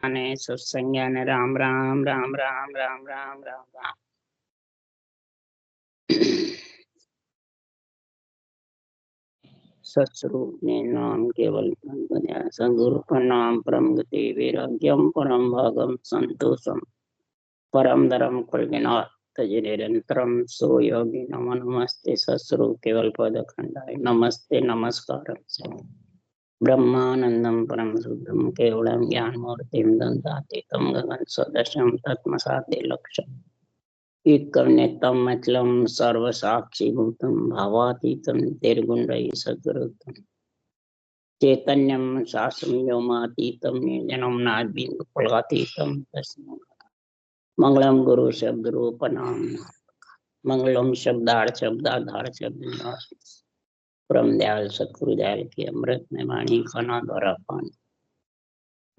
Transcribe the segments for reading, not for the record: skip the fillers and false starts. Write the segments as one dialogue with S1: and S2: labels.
S1: अने सत्संज्ञान राम राम राम राम राम राम राम राम। सत्स्वरूप ने नाम केवल सदगुरु प्रणाम परम गति वैराग्यम परम भागम संतोषम परम धर्म कुलनाथ तज निरंतरम सो योगी नमो नमस्ते सत्स्वरूप केवल पद खंडाय नमस्ते नमस्कार ब्रह्मानंदम परम शुद्धम केवलम ज्ञान मूर्तिम दंतातीतम गगन सदृशम तत्मसाते लक्ष्यम एकमेतम मतलम सर्व साक्षी भूतम भावातीतम निर्गुणरहि सद्गुरुतम चैतन्यम शासम व्योमातीतम निर्जनम नाद्बिंदु फलातीतम तस्मै मंगलम गुरु शब्द रूप नाम मंगलम शब्दाधार शब्द निवास परम दयाल सतगुरु दयाल की अमृत में वाणी खाना द्वारा पान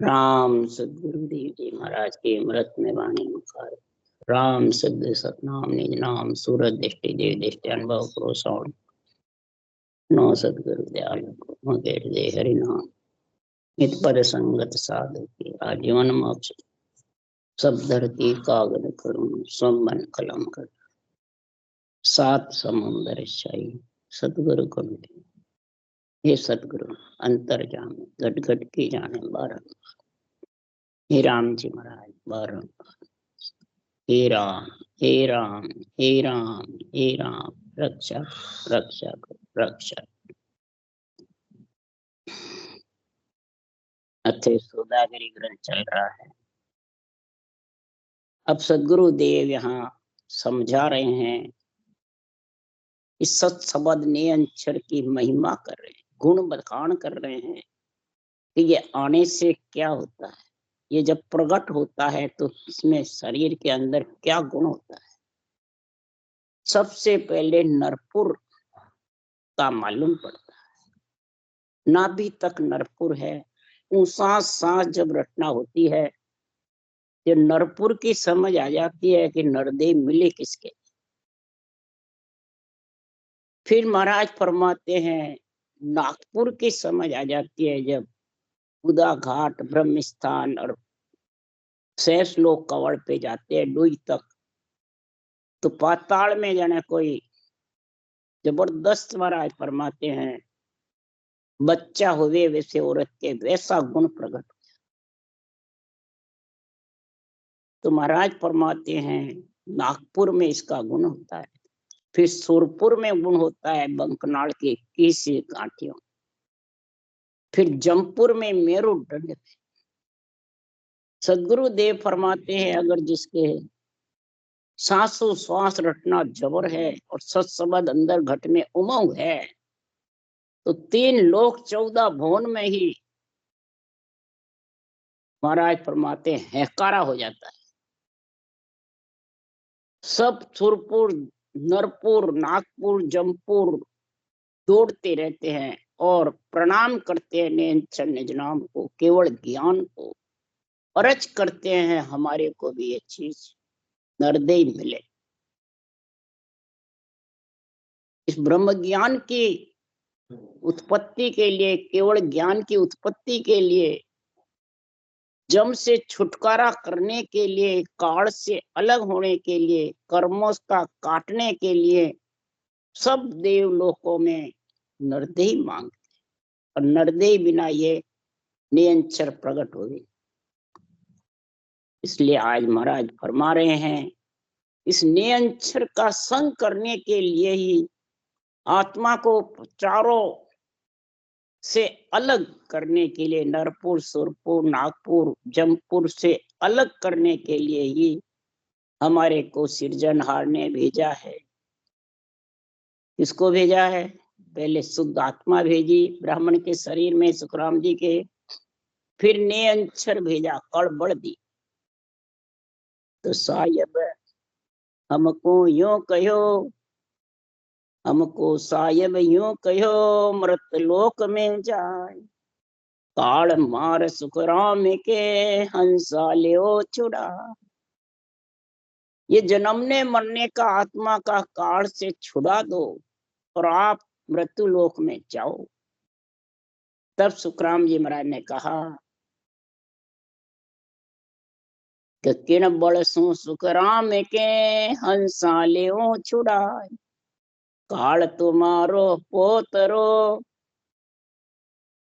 S1: राम सदगुरु देव जी महाराज की अमृत में वाणी मुखार राम सिद्ध सतनाम निज नाम सूरत दृष्टि देव दृष्टि अनुभव करो सौन नौ सदगुरु दयाल को मगेर दे हरि नाम नित पद संगत साधु की आजीवन मोक्ष सब धरती कागद करूं सब मन कलम कर सात समुंदर शाही सतगुरु को मिले। हे सतगुरु अंतर जाने घट घट की जाने बारह हे राम जी महाराज बारह हे राम हे राम हे राम हे राम रक्षा रक्षा रक्षा। अच्छे सौदागरी ग्रंथ चल रहा है। अब सदगुरु देव यहाँ समझा रहे हैं इस सत्सबद ने अक्षर की महिमा कर रहे हैं, गुण बखान कर रहे हैं कि ये आने से क्या होता है, ये जब प्रकट होता है तो इसमें शरीर के अंदर क्या गुण होता है। सबसे पहले नरपुर का मालूम पड़ता है, नाभि तक नरपुर है। सांस सांस जब रचना होती है तो नरपुर की समझ आ जाती है कि नरदेव मिले किसके। फिर महाराज फरमाते हैं नागपुर की समझ आ जाती है जब उदा घाट ब्रह्म स्थान और शेष लोग कवड़ पे जाते हैं डुई तक, तो पाताल में जाने कोई जबरदस्त महाराज फरमाते हैं बच्चा हुए वैसे औरत के वैसा गुण प्रकट। तो महाराज फरमाते हैं नागपुर में इसका गुण होता है। फिर सुरपुर में गुण होता है बंकनाल के 21 कांटियों। फिर जमपुर में मेरु दंड। सदगुरु देव फरमाते हैं अगर जिसके सांसों श्वास रटना जबर है और सत्सबद अंदर घट में उमंग है तो 3 लोक 14 भुवन में ही महाराज फरमाते हैं हैकारा हो जाता है। सब सुरपुर नरपुर नागपुर जमपुर दौड़ते रहते हैं और प्रणाम करते हैं निज नाम को, केवल ज्ञान को अर्ज करते हैं हमारे को भी ये चीज नरदेव मिले। इस ब्रह्म ज्ञान की उत्पत्ति के लिए, केवल ज्ञान की उत्पत्ति के लिए, जम से छुटकारा करने के लिए, काल से अलग होने के लिए, कर्मों का काटने के लिए सब देवलोकों में नरदेव मांगते और नरदेव बिना ये निरंतर प्रकट हो गई। इसलिए आज महाराज फरमा रहे हैं इस निरंतर का संग करने के लिए ही आत्मा को चारों से अलग करने के लिए, नरपुर सुरपुर नागपुर जमपुर से अलग करने के लिए ही हमारे को सृजनहार ने भेजा है। किसको भेजा है? पहले शुद्ध आत्मा भेजी ब्राह्मण के शरीर में सुखराम जी के, फिर निरंतर भेजा कड़बड़ दी। तो साहिब हमको यूं कहो, हमको साहिब यूं कहो मृत लोक में जाए, काल मार सुखराम के हंसा ले छुड़ा। ये जन्मने मरने का आत्मा का काल से छुड़ा दो और आप मृत्यु लोक में जाओ। तब सुखराम जी महाराज ने कहा कि किण बल सु सुख राम के हंसा ले छुड़ाए। काल तुम्हारो पोतरो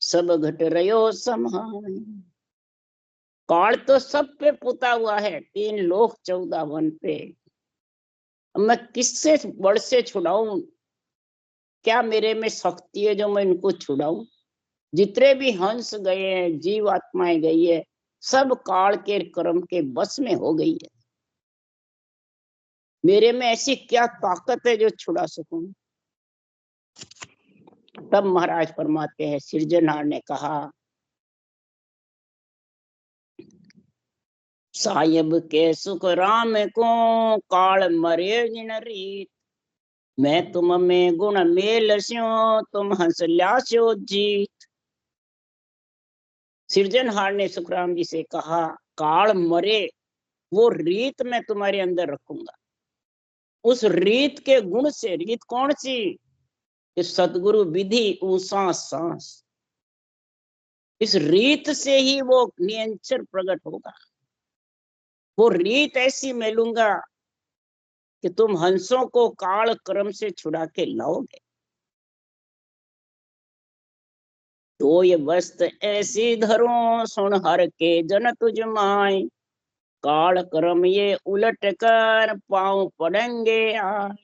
S1: सब घट रहो समाय। काल तो सब पे पुता हुआ है, 3 लोक 14 वन पे। मैं किससे बल से छुड़ाऊं? क्या मेरे में शक्ति है जो मैं इनको छुड़ाऊं? जितने भी हंस गए हैं, जीव आत्माएं गई है, सब काल के कर्म के बस में हो गई है। मेरे में ऐसी क्या ताकत है जो छुड़ा सकूं? तब महाराज फरमाते हैं, सृजनहार ने कहा, साहिब के सुख राम को काल मरे जिन रीत। मैं तुम में गुण मेल स्यो तुम हंस ल्यास्यो जीत। सृजनहार ने सुखराम जी से कहा, काल मरे वो रीत मैं तुम्हारे अंदर रखूंगा। उस रीत के गुण से, रीत कौन सी? इस सतगुरु विधि ऊसा सांस, इस रीत से ही वो निरंतर प्रकट होगा। वो रीत ऐसी मिलूंगा कि तुम हंसों को काल कर्म से छुड़ा के लाओगे। तो ये वस्त ऐसी धरो सुन हर के जन तुझ माय। काल कर्म ये उलट कर पांव पड़ेंगे आय।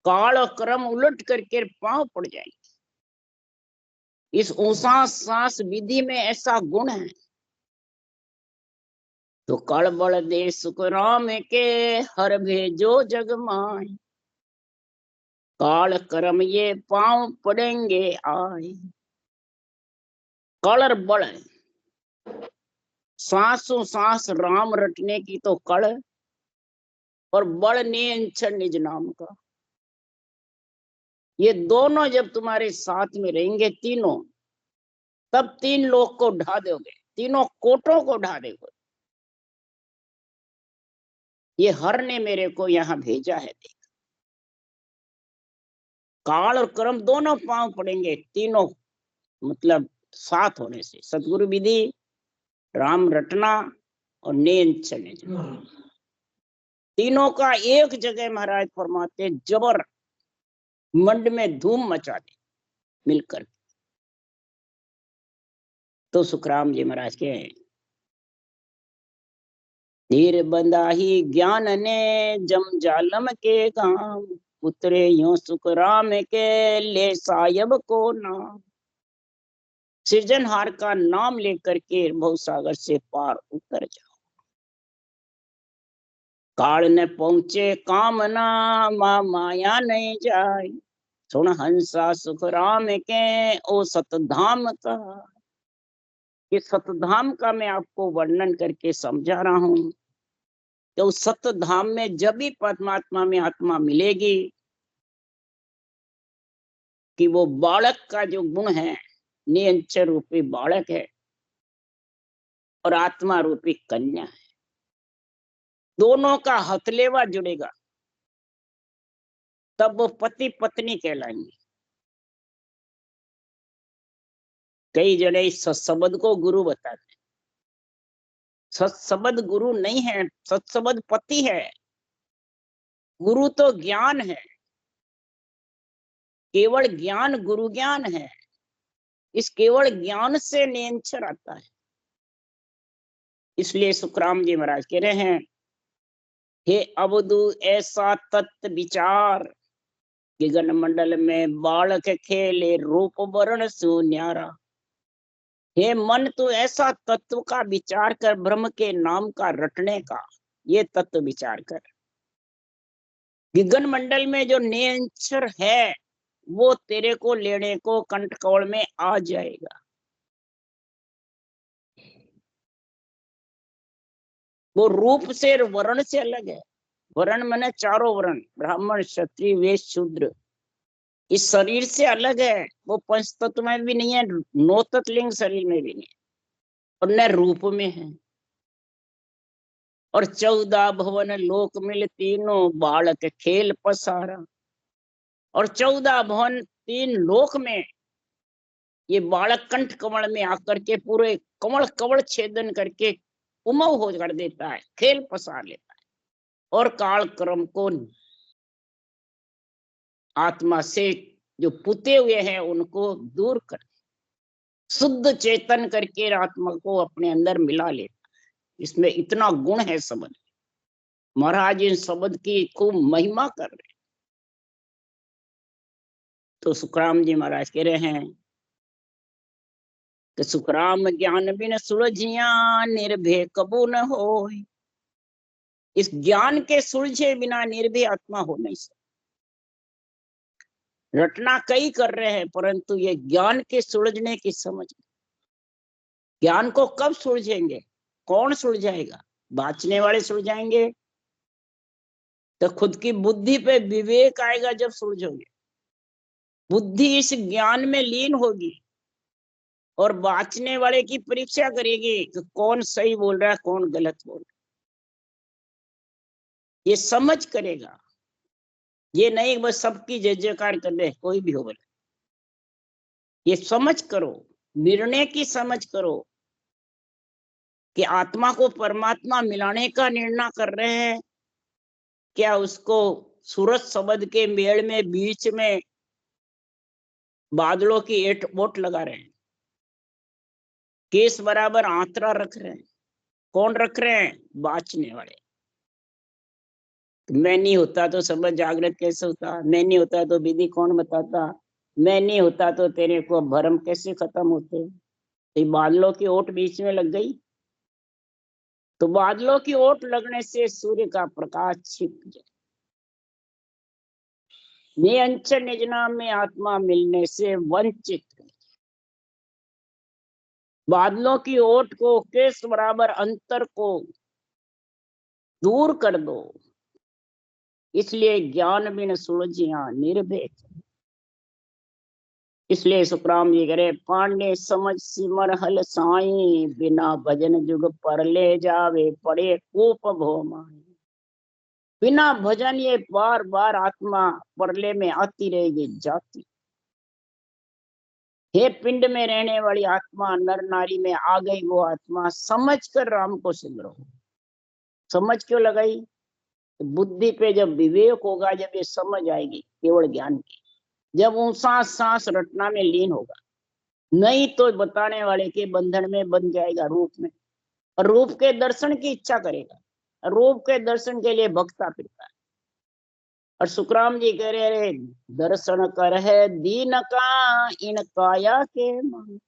S1: काल कर्म उलट करके पांव पड़ जाएंगे। इस ऊसा सांस विधि में ऐसा गुण है। तो कल बल दे सुख राम के हर भेजो जग माय। काल कर्म ये पांव पड़ेंगे आय। कल और बल, सांसों सांस राम रटने की तो कल, और बल नियंत्रण निज नाम का। ये दोनों जब तुम्हारे साथ में रहेंगे तीनों, तब 3 लोक को ढा दोगे, तीनों कोटों को ढा दोगे। ये हर ने मेरे को यहाँ भेजा है। देख, काल और कर्म दोनों पांव पड़ेंगे, तीनों मतलब साथ होने से। सतगुरु विधि, राम रटना और नेन चले, तीनों का एक जगह महाराज फरमाते जबर मंड में धूम मचा दे मिलकर। तो सुखराम जी महाराज के धीर बंदाही ज्ञान ने जम जालम के काम। उतरे यूं सुख राम के ले सायब को नाम। सृजनहार का नाम लेकर के भव सागर से पार उतर जाओ। काल ने पहुंचे कामना माँ माया नहीं जाए। सुन हंसा सुख राम के ओ सतधाम का। ये सतधाम का मैं आपको वर्णन करके समझा रहा हूं। तो उस सत्य धाम में जब भी परमात्मा में आत्मा मिलेगी कि वो बालक का जो गुण है, निरंतर रूपी बालक है और आत्मा रूपी कन्या है, दोनों का हथलेवा जुड़ेगा, तब वो पति पत्नी कहलाएंगे। कई जने इस सत्सबद को गुरु बताते हैं। सत्सबद गुरु नहीं है, सत्सबद पति है। गुरु तो ज्ञान है, केवल ज्ञान गुरु ज्ञान है। इस केवल ज्ञान से निरंतर आता है। इसलिए सुखराम जी महाराज कह रहे हैं, हे अवधु ऐसा तत्व विचार कि गण मंडल में बालक खेले रूप वर्ण सुन्यारा। हे मन तू ऐसा तत्व का विचार कर, ब्रह्म के नाम का रटने का ये तत्व विचार कर। गगन मंडल में जो निरंतर है वो तेरे को लेने को कंठकौल में आ जाएगा। वो रूप से वर्ण से अलग है। वर्ण माने चारों वर्ण, ब्राह्मण क्षत्रिय वैश्य शूद्र। इस शरीर से अलग है। वो पंच तत्व में भी नहीं है, 9 तत्लिंग शरीर में भी नहीं है, और न रूप में है। और 14 भवन लोक मिल तीनों बालक खेल पसारा। और 14 भवन 3 लोक में ये बालक कंठ कमल में आकर के पूरे कमल कवल छेदन करके उमव हो कर देता है, खेल पसार लेता है और काल कर्म को आत्मा से जो पुते हुए हैं उनको दूर कर शुद्ध चेतन करके आत्मा को अपने अंदर मिला लेता है। इसमें इतना गुण है शब्द। महाराज इन शब्द की खूब महिमा कर रहे। तो सुखराम जी महाराज कह रहे हैं कि सुखराम ज्ञान बिन सुलझिया निर्भय कबू न हो। इस ज्ञान के सुलझे बिना निर्भय आत्मा हो नहीं सकता। रटना कई कर रहे हैं परंतु ये ज्ञान के सुलझने की समझ। ज्ञान को कब सुलझेंगे? कौन सुलझाएगा? बाँचने वाले सुलझाएंगे। तो खुद की बुद्धि पे विवेक आएगा जब सुलझोगे। बुद्धि इस ज्ञान में लीन होगी और बाँचने वाले की परीक्षा करेगी कि कौन सही बोल रहा है कौन गलत बोल रहा है। ये समझ करेगा। ये नहीं बस सबकी जय जयकार कर दे कोई भी हो बोले। ये समझ करो, निर्णय की समझ करो कि आत्मा को परमात्मा मिलाने का निर्णय कर रहे हैं, क्या उसको सूरज शब्द के मेल में बीच में बादलों की एट वोट लगा रहे हैं, केस बराबर आंतरा रख रहे हैं। कौन रख रहे हैं? बाँचने वाले। मैं नहीं होता तो शब्द जागृत कैसे होता? मैं नहीं होता तो विधि कौन बताता? मैं नहीं होता तो तेरे को भरम कैसे खत्म होते? तो बादलों की ओट बीच में लग गई तो बादलों की ओट लगने से सूर्य का प्रकाश छिप जाए। निअंचल निज नाम में आत्मा मिलने से वंचित। बादलों की ओट को केस बराबर अंतर को दूर कर दो। इसलिए ज्ञान बिन सुलझिया निर्भय। इसलिए सुखराम जी करे पांडे समझ सिमर हल साई बिना भजन जुग पर ले जावे पड़े कोप भो माई। बिना भजन ये बार बार आत्मा परले में आती रहेगी जाती। हे पिंड में रहने वाली आत्मा नर नारी में आ गई वो आत्मा समझ कर राम को सिमरो। समझ क्यों लगाई? बुद्धि पे जब विवेक होगा, जब ये समझ आएगी केवल ज्ञान की, जब वो सांस सांस रटना में लीन होगा, नहीं तो बताने वाले के बंधन में बन जाएगा रूप में और रूप के दर्शन की इच्छा करेगा। रूप के दर्शन के लिए भक्ता फिरता है। और सुखराम जी कह रहे दर्शन कर है दीन का इन काया के मन।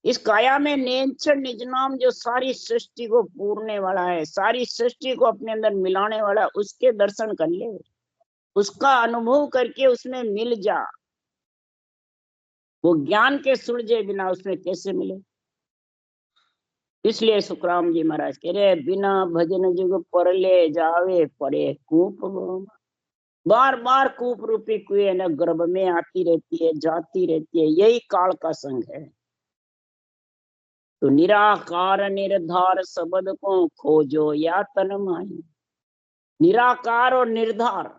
S1: इस काया में नेचर निज नाम जो सारी सृष्टि को पूरने वाला है, सारी सृष्टि को अपने अंदर मिलाने वाला, उसके दर्शन कर ले, उसका अनुभव करके उसमें मिल जा। वो ज्ञान के सुलझे बिना उसमें कैसे मिले? इसलिए सुखराम जी महाराज कह रहे बिना भजन जुग पर ले जावे पड़े कूप। बार बार कूप रूपी कुएं न गर्भ में आती रहती है जाती रहती है। यही काल का संग है। तो निराकार निर्धार शब्द को खोजो या तन माही। निराकार और निर्धार।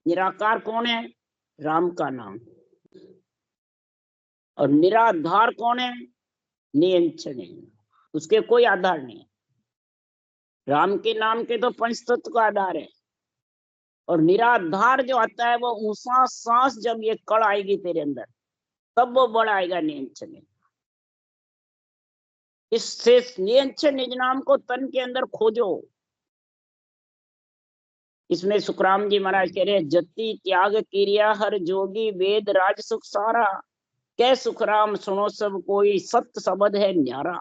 S1: निराकार कौन है? राम का नाम। और निराधार कौन है? नियंत्रण। उसके कोई आधार नहीं। राम के नाम के तो पंच तत्व का आधार है। और निराधार जो आता है वो ऊंसा सांस जब ये कड़ आएगी तेरे अंदर तब वो बड़ आएगा नियंत्रण। इससे नियंत्रण निज नाम को तन के अंदर खोजो। इसमें सुखराम जी महाराज कह रहे जति त्याग क्रिया हर जोगी वेद राज सुख सारा। कै सुखराम सुनो सब कोई सत्य शब्द है न्यारा।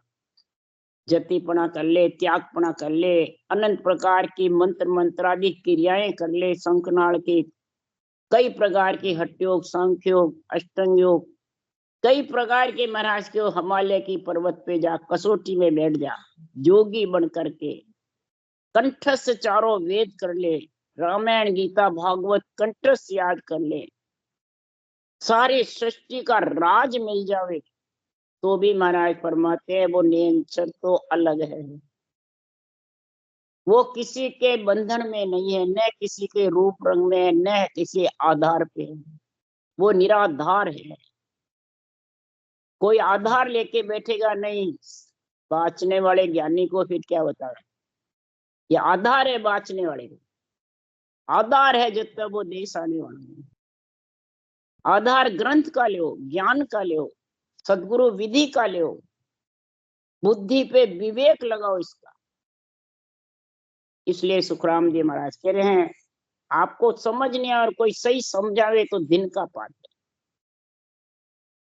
S1: जतिपना कर ले, त्यागपना कर ले, अनंत प्रकार की मंत्र मंत्रादि क्रियाएं कर ले, शंखनाल की कई प्रकार की हट्योग सांख्य योग अष्टांग योग कई प्रकार के महाराज के हिमालय की पर्वत पे जा कसौटी में बैठ जा जोगी बन करके कंठस्थ चारों वेद कर ले, रामायण गीता भागवत कंठस्थ याद कर ले, सारी सृष्टि का राज मिल जावे तो भी महाराज फरमाते हैं वो नियंत्रण तो अलग है। वो किसी के बंधन में नहीं है, न किसी के रूप रंग में, न किसी आधार पे। वो निराधार है। कोई आधार लेके बैठेगा नहीं। बाँचने वाले ज्ञानी को फिर क्या बता रहे, ये आधार है बाँचने वाले को, आधार है जब तक वो देश आने वाला है। आधार ग्रंथ का लो, ज्ञान का लो, सदगुरु विधि का लो, बुद्धि पे विवेक लगाओ इसका। इसलिए सुखराम जी महाराज कह रहे हैं, आपको समझ नहीं और कोई सही समझावे तो दिन का पाठ है।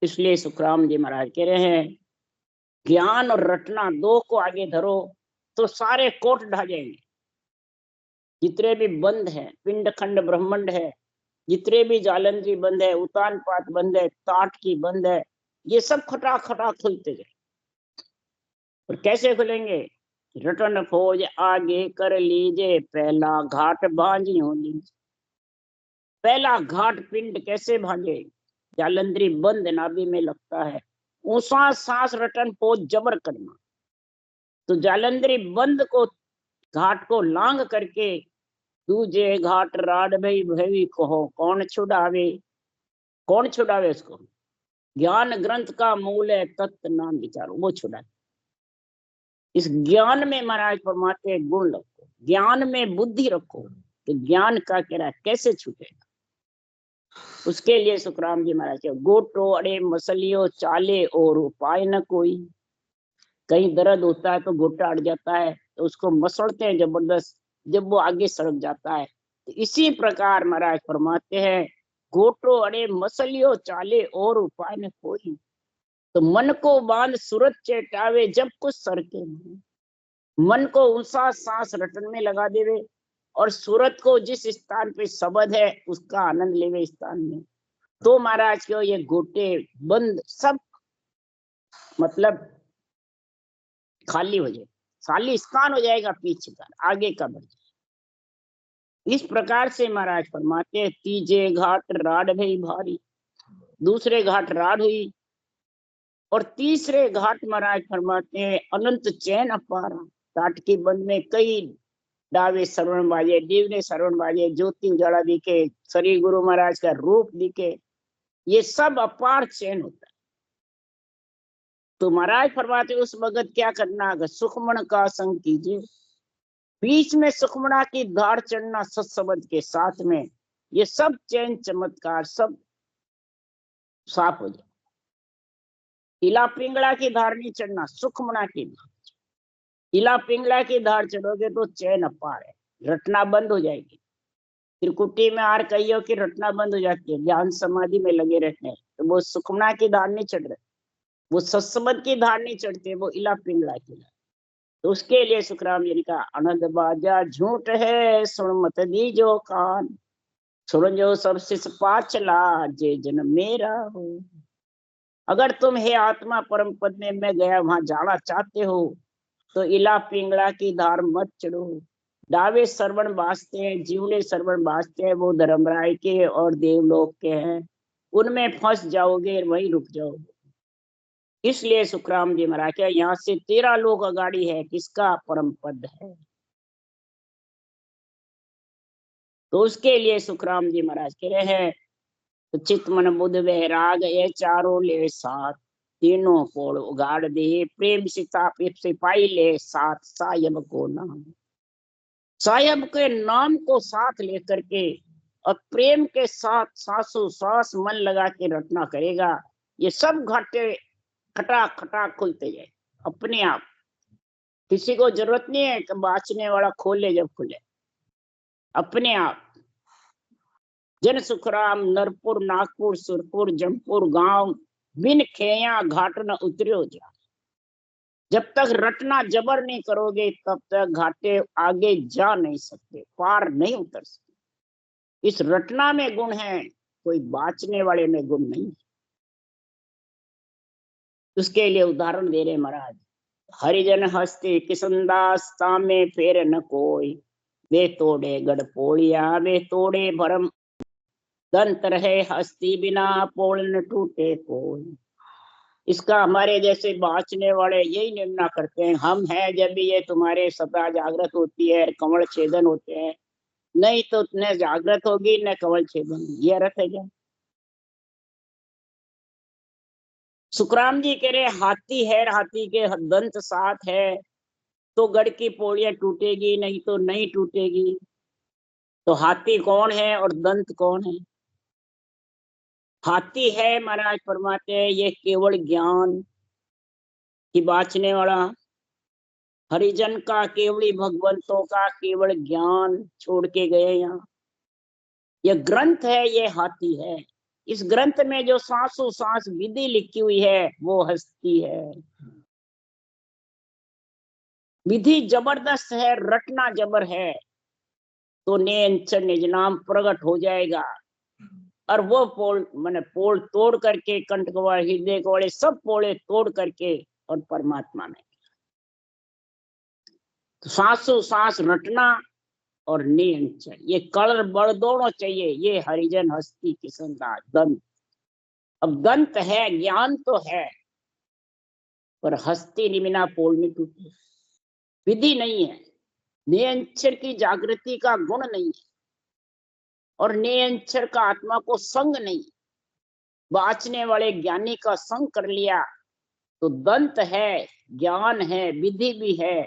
S1: इसलिए सुखराम जी महाराज कह रहे हैं, ज्ञान और रटना दो को आगे धरो तो सारे कोट ढा जाएंगे। जितने भी बंद है, पिंड खंड ब्रह्मांड है, जितने भी जालंधरी बंद है, उतान पात बंद है, ताट की बंद है, ये सब खटा खटा खुलते गए। और कैसे खुलेंगे? रटन फौज आगे कर लीजिए, पहला घाट भांजी हो लीजिए। पहला घाट पिंड कैसे भांजे? जालंधरी बंद नाभि में लगता है, ऊंचा सांस रटन फौज जबर करना। तो जालंधरी बंद को, घाट को लांग करके, दूजे घाट राड भई भवी कहो, कौन छुड़ावे? कौन छुड़ावे उसको? ज्ञान ग्रंथ का मूल है तत्व नाम विचारो, वो छुड़ा। इस ज्ञान में महाराज फरमाते गुण रखो, ज्ञान में बुद्धि रखो, कि ज्ञान का कह कैसे छूटेगा। उसके लिए सुखराम जी महाराज के गोटो अड़े मसलियो चाले और उपाय न कोई। कहीं दर्द होता है तो गोटा अड़ जाता है, तो उसको मसलते हैं जबरदस्त, जब वो आगे सड़क जाता है। तो इसी प्रकार महाराज फरमाते हैं, गोटो अड़े मसलियो चाले और उपाय न कोई। तो मन को बांध सूरत चेटावे जब कुछ सरके। मन को ऊंचा सांस रटन में लगा देवे और सूरत को जिस स्थान पे शब्द है उसका आनंद लेवे स्थान में, तो महाराज क्यों ये गोटे बंद सब मतलब खाली हो जाए, खाली स्थान हो जाएगा, पीछे का आगे का बढ़ जाए। इस प्रकार से महाराज फरमाते हैं, तीजे घाट राड भई भारी। दूसरे घाट राड हुई और तीसरे घाट महाराज फरमाते हैं, अनंत चैन अपारा। घाट की बंद में कई डावे श्रवण बाजे, दीवने श्रवण बाजे, ज्योति उजाला दिखे, श्री गुरु महाराज का रूप दिखे, ये सब अपार चैन होता है। तो महाराज फरमाते उस वक्त क्या करना, अगर सुखमण का संग कीजिए, बीच में सुखमणा की धार चढ़ना सत्सबद के साथ में, ये सब चैन चमत्कार सब साफ हो जाए। इला पिंगला की धार नहीं चढ़ना, सुखमणा की धार। इला पिंगला की धार चढ़ोगे तो चैन अपार है, रटना बंद हो जाएगी। त्रिकुटी में आर कहियो कि रटना बंद हो जाती है, ध्यान समाधि में लगे रहते हैं, तो वो सुखमणा की धार नहीं चढ़ रहे, वो सत्सबद की धार नहीं चढ़ते, वो इला पिंगला की धार। तो उसके लिए सुखराम जी ने कहा, अनंद बाजा झूठ है सुन मत दीजो कान, सुन जो सब शिष पाचला जे जन मेरा हो। अगर तुम हे आत्मा परम पद में मैं गया वहां जाना चाहते हो तो इला पिंगला की धार मत चढ़ो। दावे श्रवण बाजते हैं, जीवने श्रवण बाजते हैं, वो धर्मराय के और देवलोक के हैं, उनमें फंस जाओगे, वहीं रुक जाओगे। इसलिए सुखराम जी महाराज के यहाँ से 13 लोग अगाड़ी है, किसका? परम पद है। तो उसके लिए सुखराम जी महाराज कह रहे हैं, तो चित मन बुद्ध वैराग ये चारों ले साथ, तीनों कोड़ उगाड़ दे, प्रेम सीता सिपाही ले साथ, सायब को नाम। सायब के नाम को साथ लेकर के और प्रेम के साथ सांसों सांस मन लगा के रटना करेगा, ये सब घाटे खटा खटा खुलते जाए अपने आप। किसी को जरूरत नहीं है कि बाँचने वाला खोले, जब खुले अपने आप। जन सुखराम नरपुर नागपुर सुरपुर जमपुर गांव बिन खेया घाट न उतरियो जा। जब तक रटना जबर नहीं करोगे तब तक घाटे आगे जा नहीं सकते, पार नहीं उतर सकते। इस रटना में गुण है, कोई बाँचने वाले में गुण नहीं। उसके लिए उदाहरण दे रहे महाराज, हरिजन हस्ती किसनदास तामे फेर न कोई, वे तोड़े गढ़ पोड़िया वे तोड़े भरम, दंत रहे हस्ती बिना पोल न टूटे कोई। इसका हमारे जैसे बाँचने वाले यही निर्णय करते हैं, हम हैं जब भी ये तुम्हारे सदा जागृत होती है, कमल छेदन होते हैं, नहीं तो न जागृत होगी न कमल छेदन, ये अर्थ है क्या? सुखराम जी कह रहे हाथी है, हाथी के दंत 7 है तो गढ़ की पौड़ियां टूटेगी, नहीं तो नहीं टूटेगी। तो हाथी कौन है और दंत कौन है? हाथी है महाराज फरमाते हैं ये केवल ज्ञान की बाँचने वाला, हरिजन का केवली भगवंतों का केवल ज्ञान छोड़ के गए यहाँ। ये ग्रंथ है, ये हाथी है। इस ग्रंथ में जो सांसों सांस विधि लिखी हुई है वो हस्ती है। विधि जबरदस्त है, रटना जबर है, तो नेंचर निज नाम प्रकट हो जाएगा। और वो पोल मैंने पोल तोड़ करके कंठ गवार हृदय गवाड़े सब पोले तोड़ करके और परमात्मा में तो सांसों सांस रटना और नियंत्रण, ये कलर बड़ दोनों चाहिए। ये हरिजन हस्ती किशन दास दंत। अब दंत है, ज्ञान तो है, पर हस्ती निमिना पोल में टूटी, विधि नहीं है, नियंत्रण की जागृति का गुण नहीं है, और नियंत्रण का आत्मा को संग नहीं। बाँचने वाले ज्ञानी का संग कर लिया तो दंत है, ज्ञान है, विधि भी है,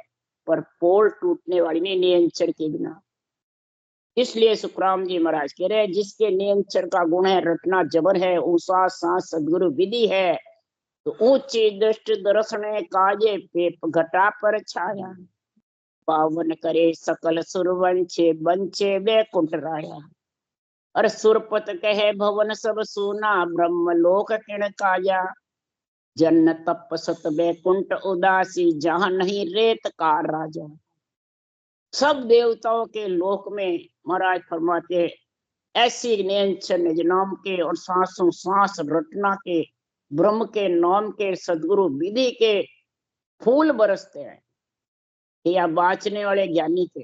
S1: पर पोल टूटने वाली नहीं नियंत्रण के बिना। इसलिए सुखराम जी महाराज कह रहे जिसके नियंत्रण का गुण है, रटना जबर है, ऊषा सांस सदगुरु विधि है, तो ऊंची दृष्टि दर्शन काजे पेप घटा पर छाया, पावन करे सकल सुरवंशे बंचे बैकुंठ राया। अरे सुरपत कहे भवन सब सोना, ब्रह्म लोक किण काया, जन्न तप सत बैकुंठ उदासी, जहां नहीं रेत का राजा। सब देवताओं के लोक में महाराज फरमाते ऐसी नियंत्रण निज नाम के और सांसों सांस रटना के ब्रह्म के नाम के सदगुरु विधि के फूल बरसते हैं। या बाँचने वाले ज्ञानी के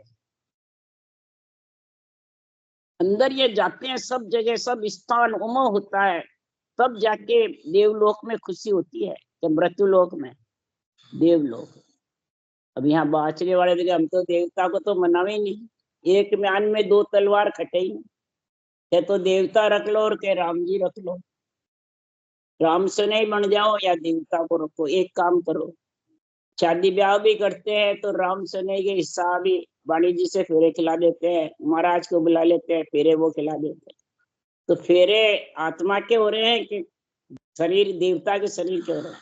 S1: अंदर ये जाते हैं, सब जगह सब स्थान उमो होता है, तब जाके देवलोक में खुशी होती है कि मृत्युलोक में देवलोक। अब यहाँ बाँचने वाले थे हम तो देवता को तो मनावे नहीं, एक म्यान में 2 तलवार खटे ही, या तो देवता रख लो और के राम जी रख लो, राम से नहीं बन जाओ या देवता को रखो, एक काम करो। शादी ब्याह भी करते हैं तो राम से नहीं के हिस्सा भी वाणी जी से फेरे खिला देते हैं, महाराज को बुला लेते हैं, फेरे वो खिला देते हैं। तो फेरे आत्मा के हो रहे हैं कि शरीर देवता के शरीर के हो रहे हैं?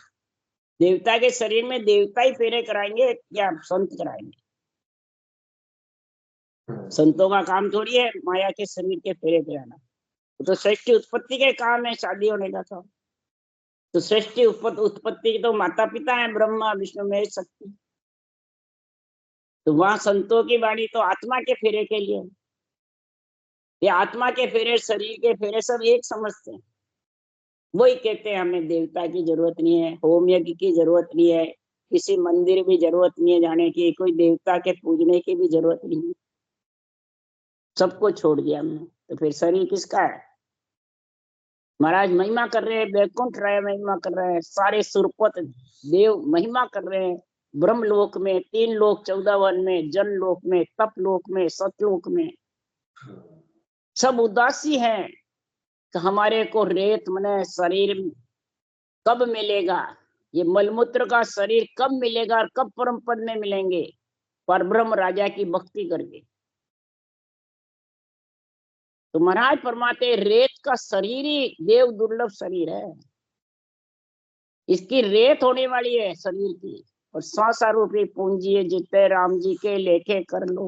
S1: देवता के शरीर में देवता ही फेरे कराएंगे या संत कराएंगे? संतों का काम थोड़ी है माया के शरीर के फेरे कराना, तो सृष्टि उत्पत्ति के काम है, शादी होने का काम। तो सृष्टि उत्पत्ति के तो माता पिता है ब्रह्मा विष्णु महेश शक्ति, तो वहां संतों की वाणी तो आत्मा के फेरे के लिए। ये आत्मा के फेरे शरीर के फेरे सब एक समझते हैं, वही कहते हैं हमें देवता की जरूरत नहीं है, होम यज्ञ की जरूरत नहीं है, किसी मंदिर भी जरूरत नहीं है जाने की, कोई देवता के पूजने की भी जरूरत नहीं है, सबको छोड़ दिया हमने। तो फिर शरीर किसका है? महाराज महिमा कर रहे हैं, बैकुंठ राय महिमा कर रहे हैं, सारे सुरपत देव महिमा कर रहे हैं, ब्रह्म लोक में 3 लोक 14 वन में, जन लोक में, तप लोक में, सतलोक में सब उदासी हैं कि हमारे को रेत मने शरीर कब मिलेगा, ये मलमूत्र का शरीर कब मिलेगा और कब परम पद में मिलेंगे, पर ब्रह्म राजा की भक्ति करके। तो महाराज फरमाते रेत का शरीर ही देव दुर्लभ शरीर है, इसकी रेत होने वाली है शरीर की, और 100 रूपये पूंजी है, जितने राम जी के लेखे कर लो,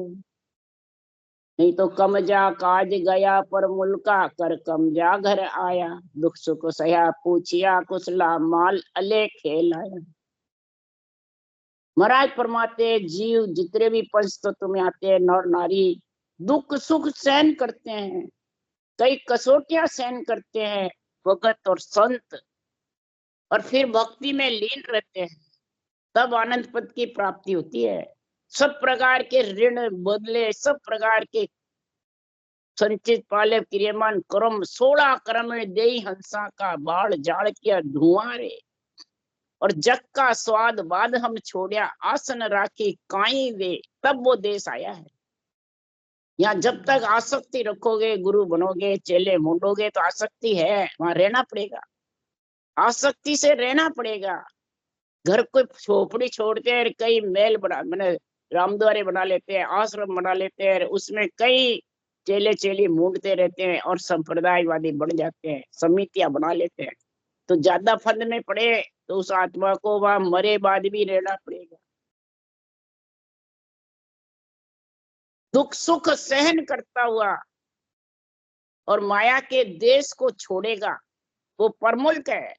S1: नहीं तो कम जा काज गया पर मुल्का, कर कम जा घर आया, दुख सुख सया पूछिया कुशला, माल अले खेल आया। महाराज फरमाते जीव जितने भी पंच तत्व में आते हैं, नर नारी दुख सुख सहन करते हैं, कई कसौटियां सहन करते हैं, भगत और संत, और फिर भक्ति में लीन रहते हैं, तब आनंद पद की प्राप्ति होती है। सब प्रकार के ऋण बदले, सब प्रकार के संचित पाले क्रियमान कर्म 16 कर्म दे हंसा का बाढ़ जाड़ किया धुआं रे, और जग का स्वाद बाद हम छोड़िया, आसन राखी काई वे, तब वो देश आया है। यहाँ जब तक आसक्ति रखोगे, गुरु बनोगे, चेले मूंडोगे, तो आसक्ति है, वहां रहना पड़ेगा। आसक्ति से रहना पड़ेगा। घर को झोपड़ी छोड़ते हैं, कई महल बना मैंने रामद्वारे बना लेते हैं, आश्रम बना लेते हैं, उसमें कई चेले चेली मूंढते रहते हैं और संप्रदायवादी बन जाते हैं, समितियां बना लेते हैं। तो ज्यादा फंद में पड़े तो उस आत्मा को वहां मरे बाद भी रहना पड़ेगा। दुख सुख सहन करता हुआ और माया के देश को छोड़ेगा, वो परमुल्क है।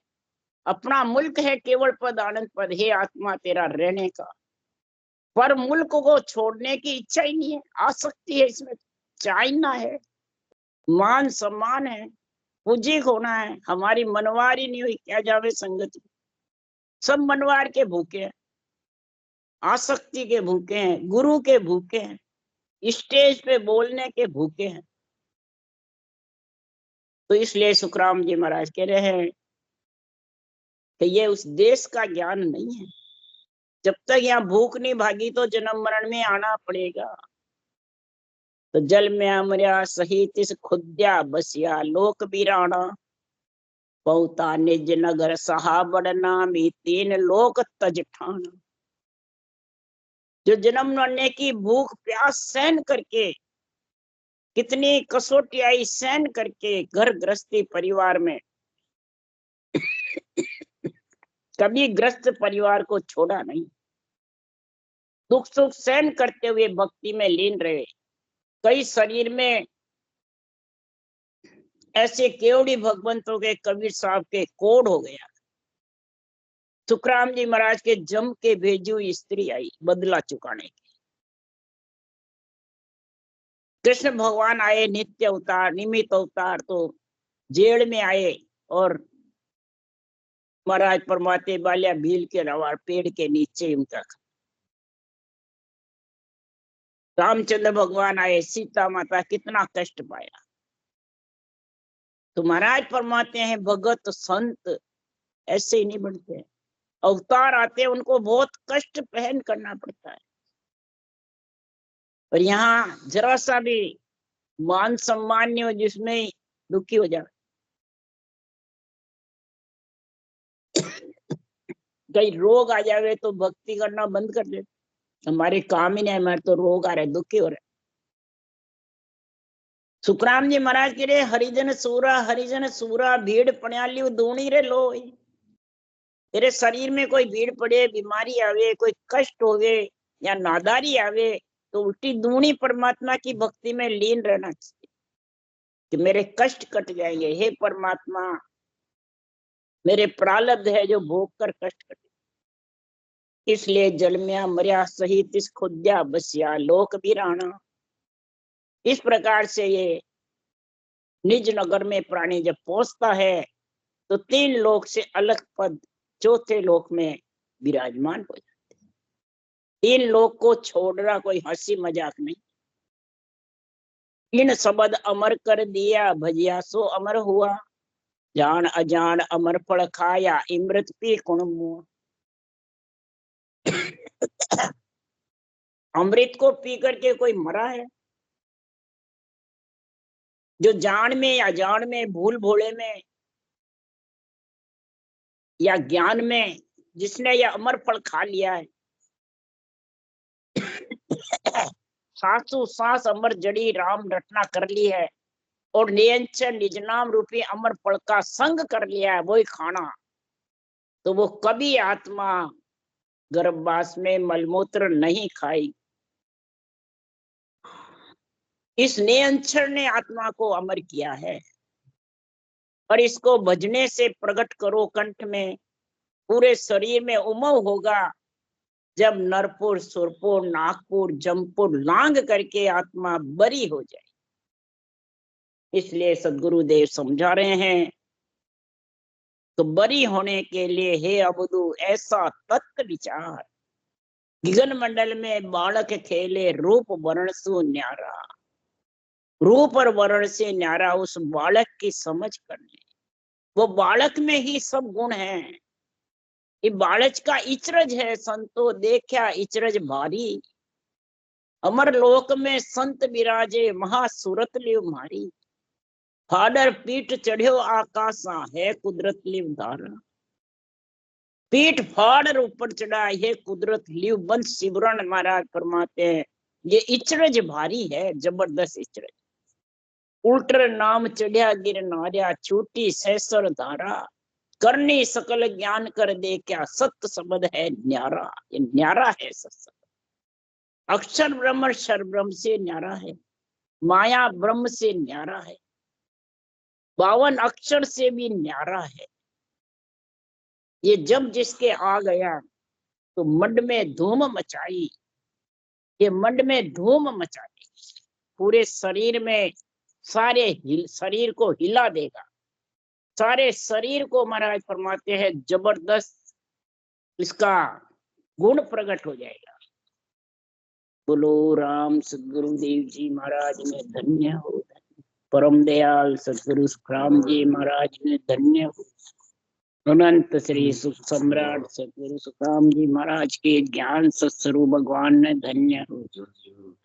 S1: अपना मुल्क है केवल पद आनंद पद, हे आत्मा तेरा रहने का। पर मुल्क को छोड़ने की इच्छा ही नहीं है, आसक्ति है इसमें, चाहना है, मान सम्मान है, पूजिक होना है। हमारी मनवार ही नहीं हुई, क्या जावे संगति। सब मनवार के भूखे हैं, आसक्ति के भूखे हैं, गुरु के भूखे हैं, स्टेज पे बोलने के भूखे हैं। तो इसलिए सुखराम जी महाराज कह रहे हैं कि ये उस देश का ज्ञान नहीं है। जब तक यहाँ भूख नहीं भागी तो जन्म मरण में आना पड़ेगा। तो जल में अमरिया सहित इस खुद्या बसिया लोक बीराना, पौता निज नगर सहा बड़ना भी तीन लोक तज ठाना। जो जन्म मरने की भूख प्यास सहन करके, कितनी कसौटी आई सहन करके, घर गृहस्थी परिवार में कभी ग्रस्त परिवार को छोड़ा नहीं, दुख सुख सहन करते हुए भक्ति में लीन रहे। कई शरीर में ऐसे केवड़ी भगवंतों के, कबीर साहब के कोड हो गया। सुखराम जी महाराज के जम के भेजी हुई स्त्री आई बदला चुकाने की। कृष्ण भगवान आए नित्य अवतार, निमित्त अवतार, तो जेल में आए और महाराज परमात्मा बालिया भील के रवार पेड़ के नीचे उनका। रामचंद्र भगवान आए, सीता माता कितना कष्ट पाया। तो महाराज परमात्मा है भगत संत ऐसे ही नहीं बनते हैं, अवतार आते हैं उनको बहुत कष्ट सहन करना पड़ता है। और यहाँ जरा सा भी मान सम्मान नहीं हो जिसमें दुखी हो जाए। कई रोग आ जावे तो भक्ति करना बंद कर दे, हमारे काम ही नहीं, हमारे तो रोग आ रहे, दुखी हो रहे। सुखराम जी महाराज के रे हरिजन सूरा भीड़ पण्याली दूणी रे लो। तेरे शरीर में कोई भीड़ पड़े, बीमारी आवे, कोई कष्ट होवे या नादारी आवे तो उल्टी दूनी परमात्मा की भक्ति में लीन रहना चाहिए कि मेरे कष्ट कट जाएंगे। हे परमात्मा, मेरे प्रारब्ध है जो भोग कर कष्ट कटे। इसलिए जलम्या मर्या सहित इस खुद्या बसिया लोक बीराना। इस प्रकार से ये निज नगर में प्राणी जब पहुंचता है तो तीन लोक से अलग पद चौथे लोक में विराजमान हो जाते हैं। तीन लोक को छोड़ना कोई हंसी मजाक नहीं। इन शब्द अमर कर दिया भजिया सो अमर हुआ, जान अजान अमर फल खाया इमृत पी कुण मुआ। अमृत को पी करके कोई मरा है? जो जान में या जान में, भूल भोले में या ज्ञान में जिसने यह अमर फल खा लिया है, सासु सांस अमर जड़ी राम रटना कर ली है और नियंचन निज नाम रूपी अमर फल का संग कर लिया है, वही खाना, तो वो कभी आत्मा गर्भवास में मलमूत्र नहीं खाई। इस नियंत्रण ने आत्मा को अमर किया है। और इसको भजने से प्रकट करो कंठ में, पूरे शरीर में उमंग होगा। जब नरपुर सुरपुर नागपुर जमपुर लांग करके आत्मा बरी हो जाए। इसलिए सदगुरुदेव समझा रहे हैं तो बरी होने के लिए हे अबुदु ऐसा तत्व विचार। गगन मंडल में बालक खेले रूप वर्ण सु न्यारा, रूप और वर्ण से न्यारा उस बालक की समझ करने। वो बालक में ही सब गुण है। ये बालच का इचरज है, संतो देखा इचरज भारी। अमर लोक में संत विराजे महासूरत लिव मारी। फाडर पीठ चढ़्यो आकाशा है कुदरत लिव धारा। पीठ फाड़ ऊपर चढ़ा ये कुदरत लिव बंद सिमरन महाराज फरमाते हैं। ये इचरज भारी है, जबरदस्त इचरज। उल्टर नाम चढ़िया गिर नार्या, छूटी सैसर धारा, करनी सकल ज्ञान कर दे क्या, सत्य शब्द है न्यारा। ये न्यारा है सत्संग। अक्षर ब्रह्म शर ब्रह्म से न्यारा है, माया ब्रह्म से न्यारा है, 52 अक्षर से भी न्यारा है। ये जब जिसके आ गया तो मंड में धूम मचाई, ये मंड में धूम मचाई, पूरे शरीर में सारे शरीर को हिला देगा, सारे शरीर को महाराज फरमाते हैं जबरदस्त इसका गुण प्रकट हो जाएगा। बोलो राम सदगुरुदेव जी महाराज में धन्य हो, परम दयाल सदगुरु सुखराम जी महाराज में धन्य हो, अनंत श्री सुख सम्राट सदगुरु सुखराम जी महाराज के ज्ञान सत्स्वरूप भगवान ने धन्य हो,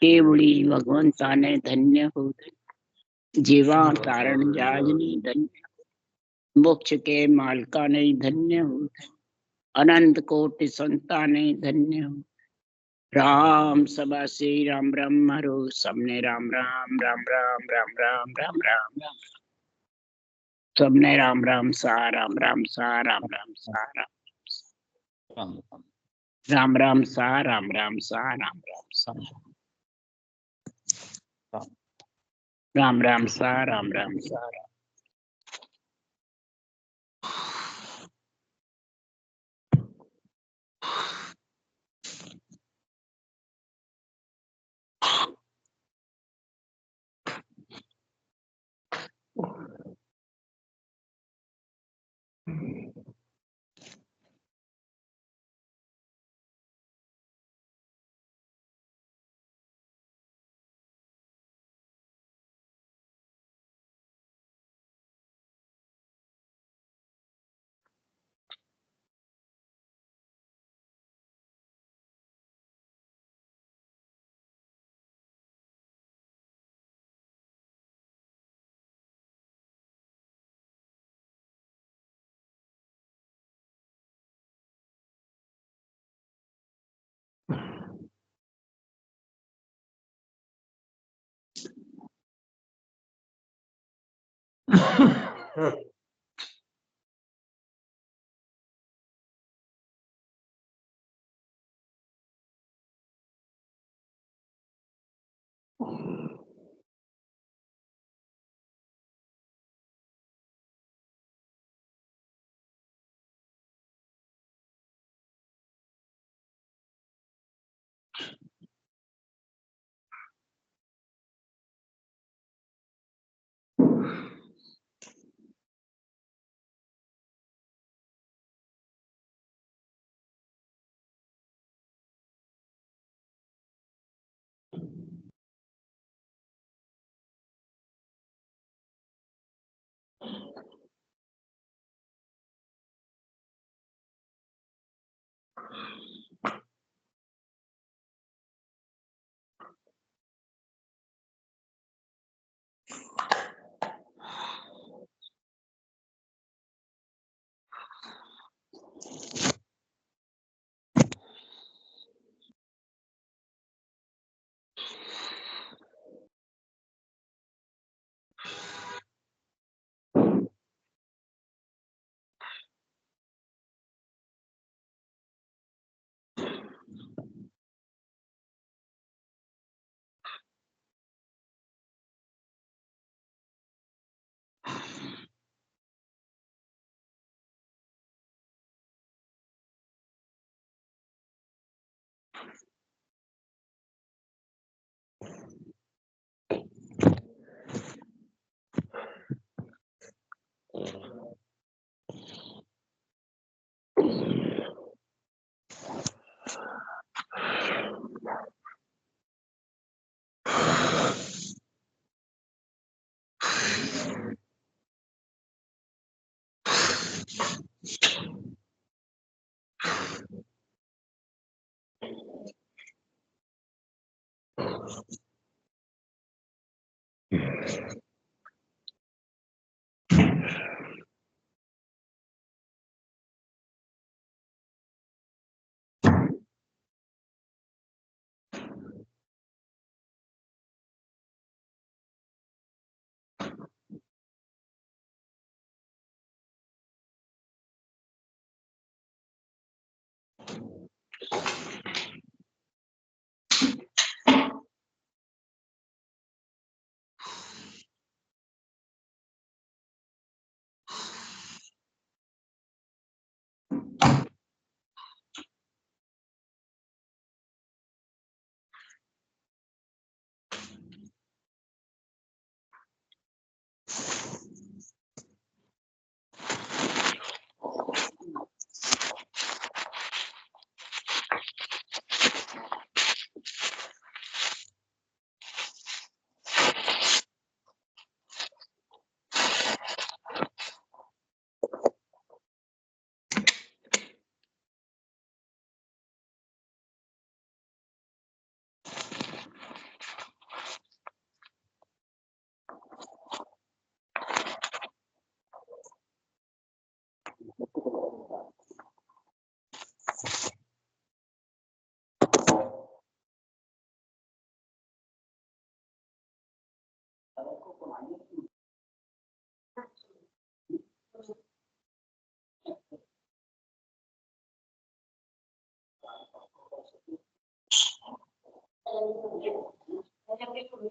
S1: केवड़ी भगवंता ने धन्य हो, जीवा तारण जाजनी धन्य, मोक्ष के मालका ने धन्य हो, अनंत कोटि संताने धन्य हो। राम सभा श्री राम राम हरो, सबने राम राम राम राम राम राम राम राम राम, सबने राम राम सा राम राम सा राम राम सा राम राम राम सा राम राम सा राम राम सा राम राम सा राम राम सा राम।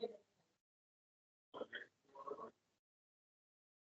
S1: है।